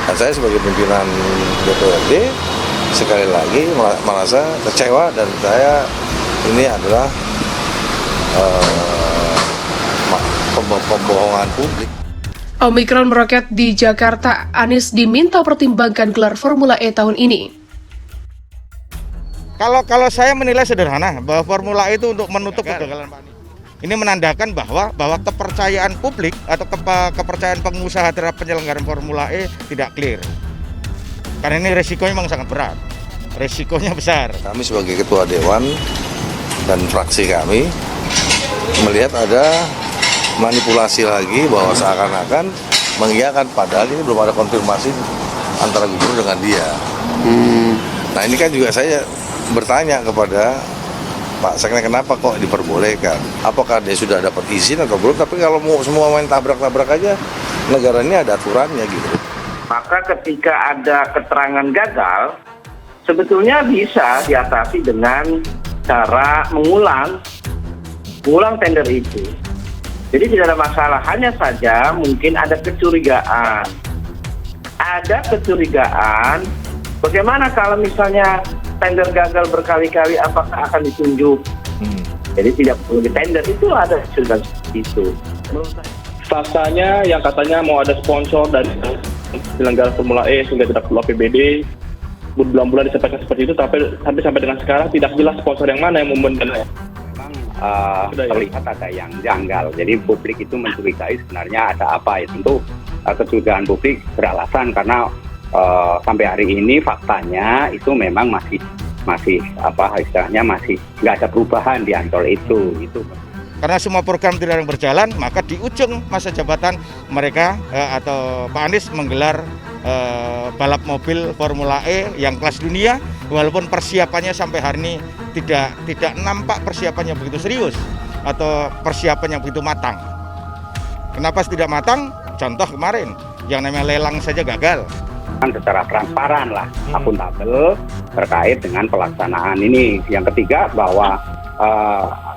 Dan saya sebagai pimpinan DPRD sekali lagi merasa kecewa dan saya ini adalah pembohongan publik. Omikron meroket di Jakarta, Anies diminta pertimbangkan gelar Formula E tahun ini. Kalau saya menilai sederhana bahwa Formula E itu untuk menutup kegagalan Pak Anies. Ini menandakan bahwa kepercayaan publik atau kepercayaan pengusaha terhadap penyelenggaraan Formula E tidak clear. Karena ini resikonya memang sangat berat, resikonya besar. Kami sebagai ketua dewan dan fraksi kami melihat ada manipulasi lagi bahwa seakan-akan mengiyakan, padahal ini belum ada konfirmasi antara gubernur dengan dia. Nah ini kan juga saya bertanya kepada Pak Seknek, kenapa kok diperbolehkan? Apakah dia sudah dapat izin atau belum? Tapi kalau mau semua main tabrak-tabrak aja, negara ini ada aturannya gitu. Maka ketika ada keterangan gagal, sebetulnya bisa diatasi dengan cara mengulang tender itu. Jadi tidak ada masalah, hanya saja mungkin ada kecurigaan. Bagaimana kalau misalnya tender gagal berkali-kali, apakah akan ditunjuk? Jadi tidak perlu di tender, itu ada sudah seperti itu. Faktanya yang katanya mau ada sponsor dari penyelenggara Formula E sehingga tidak perlu APBD, berbulan-bulan disampaikan seperti itu, tapi sampai dengan sekarang tidak jelas sponsor yang mana yang membenarkan. Terlihat ada yang janggal, jadi publik itu mencurigai sebenarnya ada apa ya. Tentu kecurigaan publik beralasan karena sampai hari ini faktanya itu memang masih istilahnya masih nggak ada perubahan di Ancol itu. Karena semua program tidak ada yang berjalan, maka di ujung masa jabatan mereka atau Pak Anies menggelar balap mobil Formula E yang kelas dunia, walaupun persiapannya sampai hari ini tidak nampak persiapannya begitu serius atau persiapannya begitu matang. Kenapa tidak matang? Contoh kemarin, yang namanya lelang saja gagal. Secara transparan lah, akuntabel terkait dengan pelaksanaan ini. Yang ketiga bahwa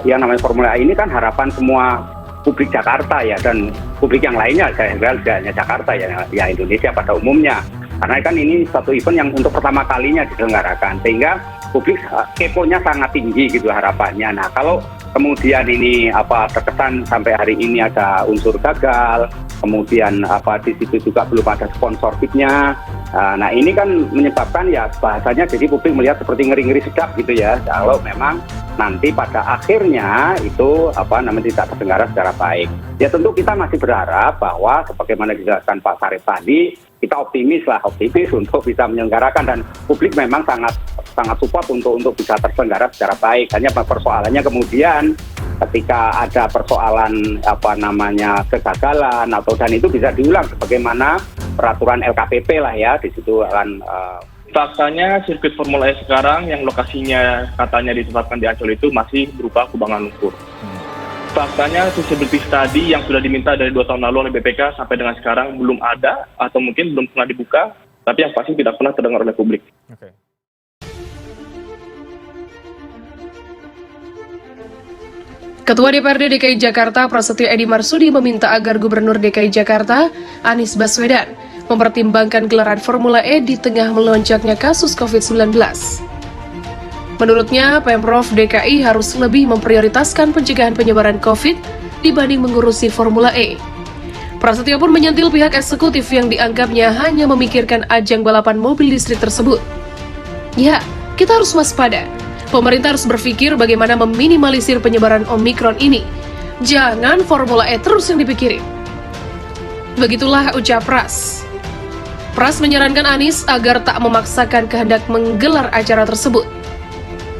yang namanya Formula E ini kan harapan semua publik Jakarta ya, dan publik yang lainnya, saya kira tidak hanya Jakarta ya Indonesia pada umumnya. Karena kan ini satu event yang untuk pertama kalinya diselenggarakan, sehingga publik keponya sangat tinggi gitu harapannya. Nah kalau kemudian ini terkesan sampai hari ini ada unsur gagal, kemudian di situ juga belum ada sponsorshipnya. Nah ini kan menyebabkan ya bahasanya jadi publik melihat seperti ngeri-ngeri sedap gitu ya, kalau memang nanti pada akhirnya itu tidak terselenggara secara baik. Ya tentu kita masih berharap bahwa sebagaimana dijelaskan Pak Sarip tadi, kita optimis untuk bisa menyelenggarakan, dan publik memang sangat support untuk bisa terselenggara secara baik. Hanya persoalannya kemudian ketika ada persoalan kegagalan dan itu bisa diulang sebagaimana peraturan LKPP lah ya, di situ akan faktanya sirkuit Formula E sekarang yang lokasinya katanya ditetapkan di Ancol itu masih berupa kubangan lumpur. Faktanya feasibility study yang sudah diminta dari 2 tahun lalu oleh BPK sampai dengan sekarang belum ada atau mungkin belum pernah dibuka, tapi yang pasti tidak pernah terdengar oleh publik. Okay. Ketua DPRD DKI Jakarta Prasetyo Edy Marsudi meminta agar Gubernur DKI Jakarta Anies Baswedan mempertimbangkan gelaran Formula E di tengah melonjaknya kasus COVID-19. Menurutnya, Pemprov DKI harus lebih memprioritaskan pencegahan penyebaran COVID dibanding mengurusi Formula E. Prasetyo pun menyentil pihak eksekutif yang dianggapnya hanya memikirkan ajang balapan mobil listrik tersebut. Ya, kita harus waspada. Pemerintah harus berpikir bagaimana meminimalisir penyebaran Omikron ini. Jangan Formula E terus yang dipikirin. Begitulah ucap Pras. Pras menyarankan Anies agar tak memaksakan kehendak menggelar acara tersebut.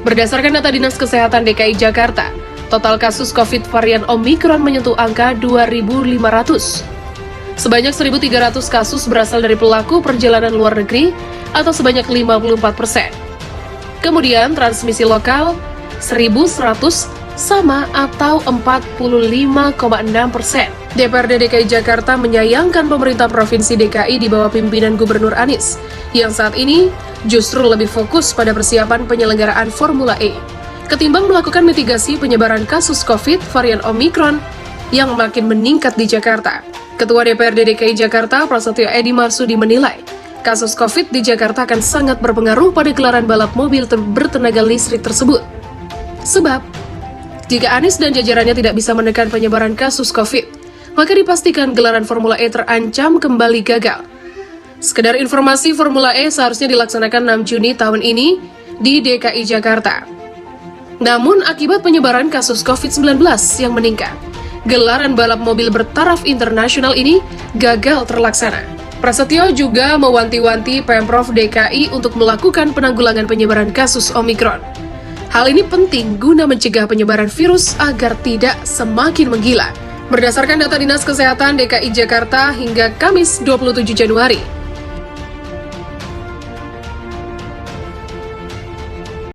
Berdasarkan data Dinas Kesehatan DKI Jakarta, total kasus COVID varian Omikron menyentuh angka 2.500. Sebanyak 1.300 kasus berasal dari pelaku perjalanan luar negeri atau sebanyak 54%. Kemudian transmisi lokal 1.100 sama atau 45,6%. DPRD DKI Jakarta menyayangkan pemerintah Provinsi DKI di bawah pimpinan Gubernur Anies yang saat ini justru lebih fokus pada persiapan penyelenggaraan Formula E ketimbang melakukan mitigasi penyebaran kasus COVID varian Omikron yang makin meningkat di Jakarta. Ketua DPRD DKI Jakarta Prasetyo Edy Marsudi menilai kasus COVID di Jakarta akan sangat berpengaruh pada gelaran balap mobil bertenaga listrik tersebut. Sebab, jika Anies dan jajarannya tidak bisa menekan penyebaran kasus COVID, maka dipastikan gelaran Formula E terancam kembali gagal. Sekedar informasi, Formula E seharusnya dilaksanakan 6 Juni tahun ini di DKI Jakarta. Namun, akibat penyebaran kasus COVID-19 yang meningkat, gelaran balap mobil bertaraf internasional ini gagal terlaksana. Prasetyo juga mewanti-wanti Pemprov DKI untuk melakukan penanggulangan penyebaran kasus Omikron. Hal ini penting guna mencegah penyebaran virus agar tidak semakin menggila. Berdasarkan data Dinas Kesehatan DKI Jakarta hingga Kamis 27 Januari,